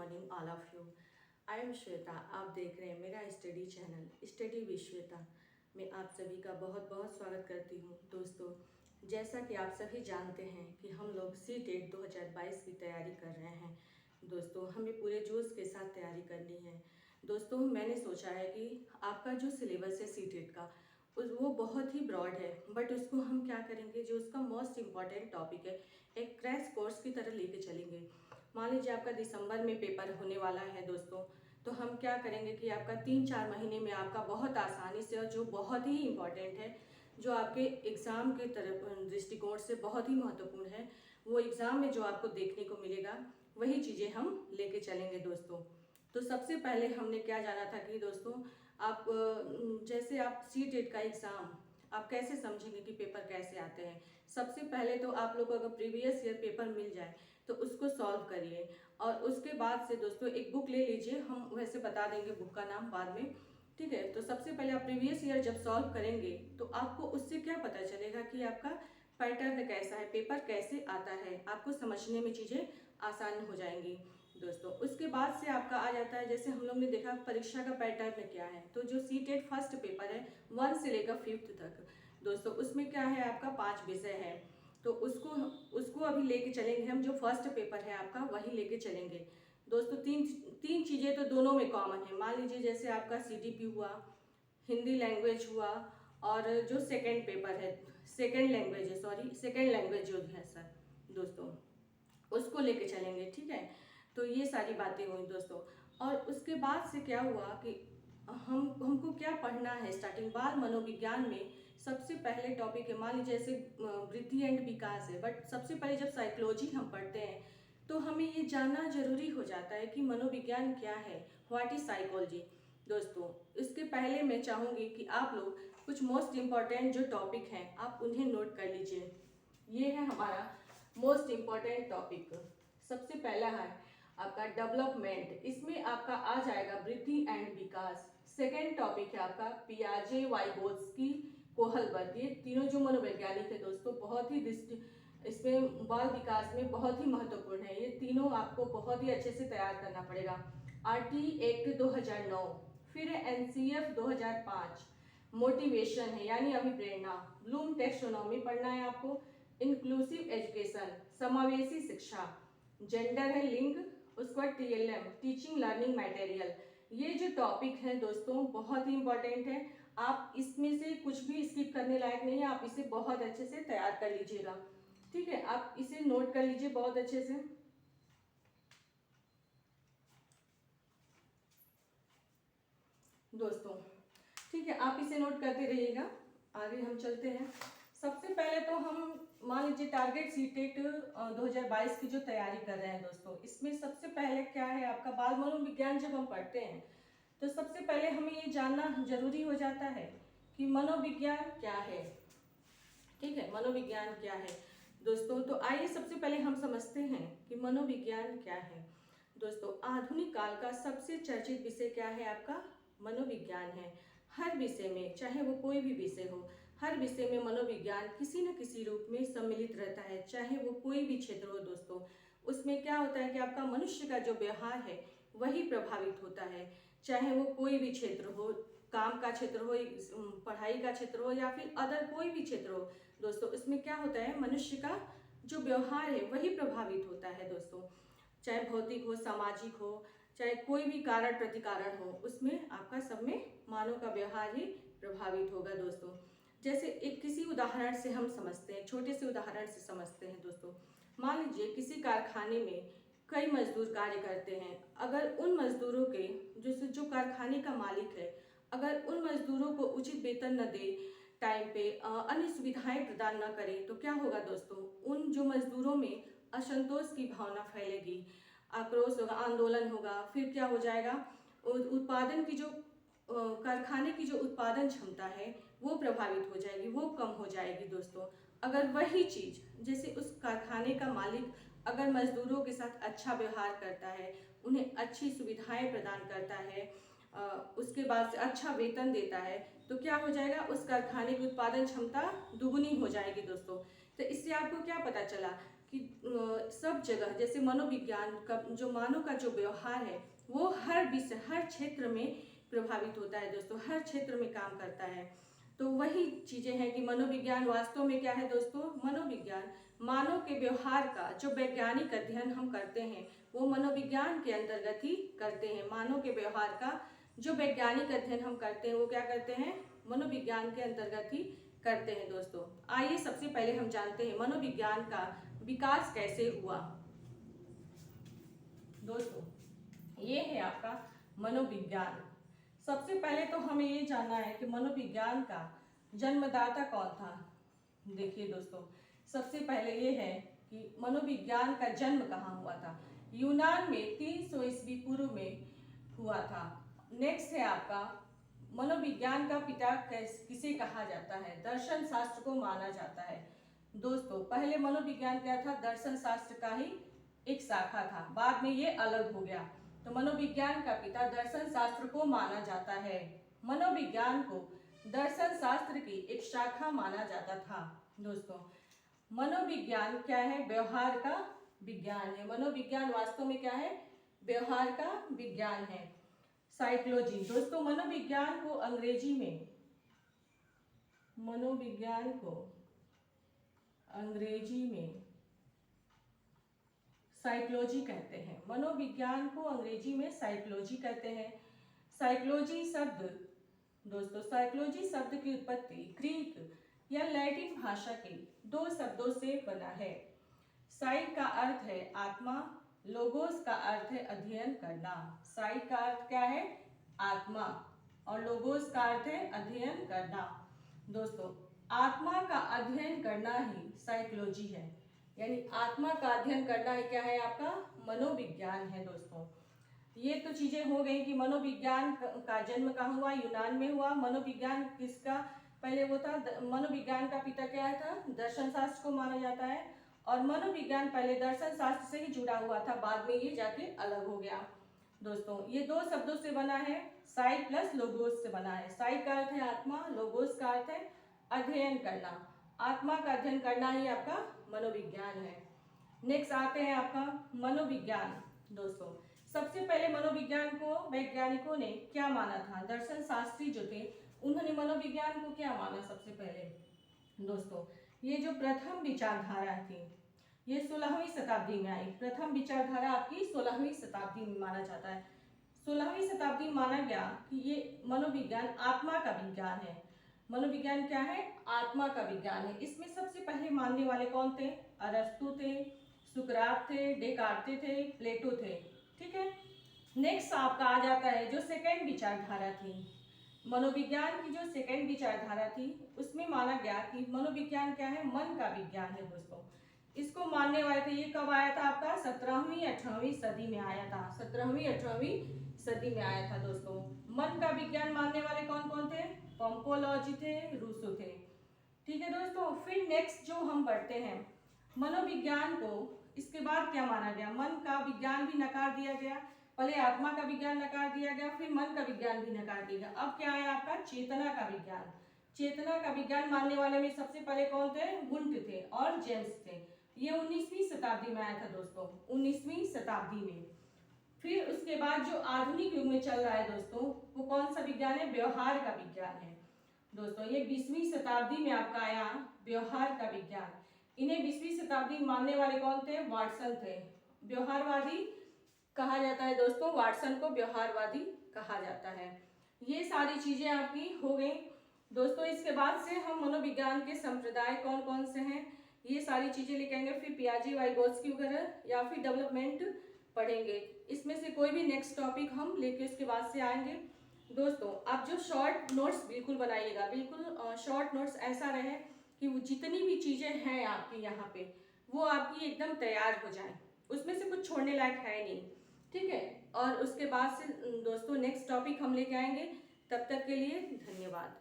Morning all of you. I am Shweta. आप देख रहे हैं मेरा study channel study with Shweta. मैं आप सभी का बहुत बहुत स्वागत करती हूँ। दोस्तों, जैसा कि आप सभी जानते हैं कि हम लोग सी टेट 2022 की तैयारी कर रहे हैं। दोस्तों, हमें पूरे जोश के साथ तैयारी करनी है। दोस्तों, मैंने सोचा है कि आपका जो सिलेबस है सी टेट का वो बहुत ही ब्रॉड है, बट उसको हम क्या करेंगे, जो उसका मोस्ट इम्पॉर्टेंट टॉपिक है, एक क्रैश कोर्स की तरह लेके चलेंगे। मान लीजिए आपका दिसंबर में पेपर होने वाला है दोस्तों, तो हम क्या करेंगे कि आपका 3-4 महीने में आपका बहुत आसानी से, और जो बहुत ही इम्पॉर्टेंट है, जो आपके एग्ज़ाम के तरफ दृष्टिकोण से बहुत ही महत्वपूर्ण है, वो एग्ज़ाम में जो आपको देखने को मिलेगा वही चीज़ें हम लेके चलेंगे दोस्तों। तो सबसे पहले हमने क्या जाना था कि दोस्तों, आप जैसे आप सी टेट का एग्ज़ाम आप कैसे समझेंगे कि पेपर कैसे आते हैं। सबसे पहले तो आप लोग को अगर प्रीवियस ईयर पेपर मिल जाए तो उसको सॉल्व करिए, और उसके बाद से दोस्तों एक बुक ले लीजिए। हम वैसे बता देंगे बुक का नाम बाद में, ठीक है। तो सबसे पहले आप प्रीवियस ईयर जब सॉल्व करेंगे तो आपको उससे क्या पता चलेगा कि आपका पैटर्न कैसा है, पेपर कैसे आता है, आपको समझने में चीज़ें आसान हो जाएंगी दोस्तों। उसके बाद से आपका आ जाता है, जैसे हम लोग ने देखा परीक्षा का पैटर्न क्या है, तो जो सी टेट फर्स्ट पेपर है 1 से लेकर 5th तक दोस्तों, उसमें क्या है, आपका 5 विषय है। तो उसको उसको अभी लेके चलेंगे हम। जो फर्स्ट पेपर है आपका वही लेके चलेंगे दोस्तों। तीन तीन चीज़ें तो दोनों में कॉमन है। मान लीजिए जैसे आपका सीडीपी हुआ, हिंदी लैंग्वेज हुआ, और जो सेकंड पेपर है, सेकंड लैंग्वेज है, सॉरी सेकंड लैंग्वेज जो है सर दोस्तों, उसको लेके चलेंगे, ठीक है। तो ये सारी बातें हुई दोस्तों। और उसके बाद से क्या हुआ कि हमको क्या पढ़ना है। स्टार्टिंग बाल मनोविज्ञान में सबसे पहले टॉपिक है, मान लीजिए जैसे वृद्धि एंड विकास है, बट सबसे पहले जब साइकोलॉजी हम पढ़ते हैं तो हमें ये जानना जरूरी हो जाता है कि मनोविज्ञान क्या है, व्हाट इज साइकोलॉजी दोस्तों। इसके पहले मैं चाहूँगी कि आप लोग कुछ मोस्ट इम्पॉर्टेंट जो टॉपिक हैं आप उन्हें नोट कर लीजिए। ये है हमारा मोस्ट इम्पॉर्टेंट टॉपिक। सबसे पहला है आपका डेवलपमेंट, इसमें आपका आ जाएगा वृद्धि एंड विकास। सेकेंड टॉपिक है आपका पियाजे, वाइगोत्स्की, कोहलबर्ग। ये तीनों जो मनोवैज्ञानिक है दोस्तों, बहुत ही इसमें बाल विकास में बहुत ही महत्वपूर्ण है। ये तीनों आपको बहुत ही अच्छे से तैयार करना पड़ेगा। आरटी एक्ट 2009, फिर एनसीएफ 2005, मोटिवेशन है यानी अभिप्रेरणा, ब्लूम टेक्सोनॉमी पढ़ना है आपको, इंक्लूसिव एजुकेशन समावेशी शिक्षा, जेंडर है लिंग, उसके बाद टीएलएम टीचिंग लर्निंग मटेरियल। ये जो टॉपिक है दोस्तों बहुत ही इंपॉर्टेंट है। आप इसमें से कुछ भी स्किप करने लायक नहीं है, आप इसे बहुत अच्छे से तैयार कर लीजिएगा, ठीक है। आप इसे नोट कर लीजिए बहुत अच्छे से दोस्तों, ठीक है। आप इसे नोट करते रहिएगा। आगे हम चलते हैं। सबसे पहले तो हम मान लीजिए टारगेट सीटेट 2022 की जो तैयारी कर रहे हैं दोस्तों, इसमें सबसे पहले क्या है आपका बाल मनोविज्ञान। जब हम पढ़ते हैं तो सबसे पहले हमें ये जानना जरूरी हो जाता है कि मनोविज्ञान क्या है, ठीक है। मनोविज्ञान क्या है दोस्तों, तो आइए सबसे पहले हम समझते हैं कि मनोविज्ञान क्या है दोस्तों। आधुनिक काल का सबसे चर्चित विषय क्या है, आपका मनोविज्ञान है। हर विषय में, चाहे वो कोई भी विषय हो, हर विषय में मनोविज्ञान किसी न किसी रूप में सम्मिलित रहता है, चाहे वो कोई भी क्षेत्र हो दोस्तों। उसमें क्या होता है कि आपका मनुष्य का जो व्यवहार है वही प्रभावित होता है, चाहे वो कोई भी क्षेत्र हो, काम का क्षेत्र हो, पढ़ाई का क्षेत्र हो, या फिर अदर कोई भी क्षेत्र हो दोस्तों। इसमें क्या होता है, मनुष्य का जो व्यवहार है वही प्रभावित होता है दोस्तों। चाहे भौतिक हो, सामाजिक हो, चाहे कोई भी कारण प्रतिकारण हो, उसमें आपका सब में मानव का व्यवहार ही प्रभावित होगा दोस्तों। जैसे एक किसी उदाहरण से हम समझते हैं, छोटे से उदाहरण से समझते हैं दोस्तों। मान लीजिए किसी कारखाने में कई मजदूर कार्य करते हैं। अगर उन मजदूरों के जो कारखाने का मालिक है, अगर उन मजदूरों को उचित वेतन न दे, टाइम पे अन्य सुविधाएं प्रदान न करे, तो क्या होगा दोस्तों, उन जो मजदूरों में असंतोष की भावना फैलेगी, आक्रोश होगा, आंदोलन होगा। फिर क्या हो जाएगा, उत्पादन की जो कारखाने की जो उत्पादन क्षमता है वो प्रभावित हो जाएगी, वो कम हो जाएगी दोस्तों। अगर वही चीज जैसे उस कारखाने का मालिक अगर मजदूरों के साथ अच्छा व्यवहार करता है, उन्हें अच्छी सुविधाएं प्रदान करता है, उसके बाद से अच्छा वेतन देता है, तो क्या हो जाएगा, उस कारखाने की उत्पादन क्षमता दुगुनी हो जाएगी दोस्तों। तो इससे आपको क्या पता चला कि सब जगह जैसे मनोविज्ञान का जो मानव का जो व्यवहार है वो हर विषय हर क्षेत्र में प्रभावित होता है दोस्तों, हर क्षेत्र में काम करता है। तो वही चीज़ें हैं कि मनोविज्ञान वास्तव में क्या है दोस्तों, मनोविज्ञान मानव के व्यवहार का जो वैज्ञानिक अध्ययन हम करते हैं वो मनोविज्ञान के अंतर्गत ही करते हैं। मानव के व्यवहार का जो वैज्ञानिक अध्ययन हम करते हैं वो क्या करते हैं, मनोविज्ञान के अंतर्गत ही करते हैं दोस्तों। आइए सबसे पहले हम जानते हैं मनोविज्ञान का विकास कैसे हुआ। दोस्तों ये है आपका मनोविज्ञान। सबसे पहले तो हमें ये जानना है कि मनोविज्ञान का जन्मदाता कौन था। देखिए दोस्तों, सबसे पहले ये है कि मनोविज्ञान का जन्म कहाँ हुआ था। यूनान में 300 ईस्वी पूर्व में हुआ था। नेक्स्ट है आपका मनोविज्ञान का पिता किसे कहा जाता है। दर्शन शास्त्र को माना जाता है। दोस्तों पहले मनोविज्ञान क्या था, दर्शन शास्त्र का ही एक शाखा था, बाद में ये अलग हो गया। तो मनोविज्ञान का पिता दर्शन शास्त्र को माना जाता है। मनोविज्ञान को दर्शन शास्त्र की एक शाखा माना जाता था। दोस्तों मनोविज्ञान क्या है, व्यवहार का विज्ञान है। मनोविज्ञान वास्तव में क्या है, व्यवहार का विज्ञान है। साइकोलॉजी, दोस्तों मनोविज्ञान को अंग्रेजी में साइकोलॉजी कहते हैं। मनोविज्ञान को अंग्रेजी में साइकोलॉजी कहते हैं। साइकोलॉजी शब्द दोस्तों, साइकोलॉजी शब्द की उत्पत्ति ग्रीक या लैटिन भाषा के 2 शब्दों से बना है। साइक का अर्थ है आत्मा, लोगोस का अर्थ है अध्ययन करना। साइक का अर्थ क्या है, आत्मा, और लोगोस का अर्थ है अध्ययन करना। दोस्तों आत्मा का अध्ययन करना ही साइकोलॉजी है, यानी आत्मा का अध्ययन करना ही क्या है, आपका मनोविज्ञान है। दोस्तों ये तो चीजें हो गई कि मनोविज्ञान का जन्म कहाँ हुआ, यूनान में हुआ। मनोविज्ञान किसका पहले वो था, मनोविज्ञान का पिता क्या था, दर्शन शास्त्र को माना जाता है। और मनोविज्ञान पहले दर्शन शास्त्र से ही जुड़ा हुआ था, बाद में ये जाके अलग हो गया। दोस्तों ये 2 शब्दों से बना है, साइक प्लस लोगोस से बना है। साइक का अर्थ है आत्मा, लोगोस का अर्थ है अध्ययन करना। आत्मा का अध्ययन करना ही आपका मनोविज्ञान है। नेक्स्ट आते हैं आपका मनोविज्ञान। दोस्तों सबसे पहले मनोविज्ञान को वैज्ञानिकों ने क्या माना था, दर्शन शास्त्री जो थे उन्होंने मनोविज्ञान को क्या माना सबसे पहले। दोस्तों ये जो प्रथम विचारधारा थी ये 16वीं शताब्दी में आई। प्रथम विचारधारा आपकी 16वीं शताब्दी में माना जाता है। 16वीं शताब्दी में माना गया कि ये मनोविज्ञान आत्मा का विज्ञान है। मनोविज्ञान क्या है, आत्मा का विज्ञान है। इसमें सबसे पहले मानने वाले कौन थे, अरस्तु थे, सुकरात थे, डेकार्ते थे, प्लेटो थे। ठीक है। नेक्स्ट आपका आ जाता है जो सेकेंड विचारधारा थी। मनोविज्ञान की जो सेकेंड विचारधारा थी उसमें माना गया कि मनोविज्ञान क्या है, मन का विज्ञान है। दोस्तों इसको मानने वाले थे, ये कब आया था आपका 17वीं 18वीं सदी में आया था। 17वीं 18वीं सदी में आया था। दोस्तों मन का विज्ञान मानने वाले कौन कौन थे, पोम्पोलॉजी थे, रूसो थे। ठीक है दोस्तों, फिर नेक्स्ट जो हम पढ़ते हैं मनोविज्ञान को, इसके बाद क्या माना गया, मन का विज्ञान भी नकार दिया गया। पहले आत्मा का विज्ञान नकार दिया गया, फिर मन का विज्ञान भी नकार दिया गया। अब क्या है आपका चेतना का विज्ञान। चेतना का विज्ञान मानने वाले में सबसे पहले कौन थे, वुंट थे और जेम्स थे। ये 19वीं शताब्दी में आया था दोस्तों, 19वीं शताब्दी में। फिर उसके बाद जो आधुनिक युग में चल रहा है दोस्तों वो कौन सा विज्ञान है, व्यवहार का विज्ञान है। दोस्तों ये 20वीं शताब्दी में आपका आया व्यवहार का विज्ञान। इन्हें 20वीं शताब्दी में मानने वाले कौन थे, वाटसन थे। व्यवहारवादी कहा जाता है दोस्तों, वाटसन को व्यवहारवादी कहा जाता है। ये सारी चीजें आपकी हो गई दोस्तों। इसके बाद से हम मनोविज्ञान के संप्रदाय कौन कौन से हैं ये सारी चीजें लेके आएंगे। फिर पियाजे, वाइगोत्स्की वगैरह या फिर डेवलपमेंट पढ़ेंगे। इसमें से कोई भी नेक्स्ट टॉपिक हम लेके उसके बाद से आएंगे। दोस्तों आप जो शॉर्ट नोट्स बिल्कुल बनाइएगा, बिल्कुल शॉर्ट नोट्स ऐसा रहे कि वो जितनी भी चीजें हैं आपकी यहाँ पे वो आपकी एकदम तैयार हो जाए, उसमें से कुछ छोड़ने लायक है नहीं। ठीक है, और उसके बाद से दोस्तों नेक्स्ट टॉपिक हम लेके आएंगे। तब तक के लिए धन्यवाद।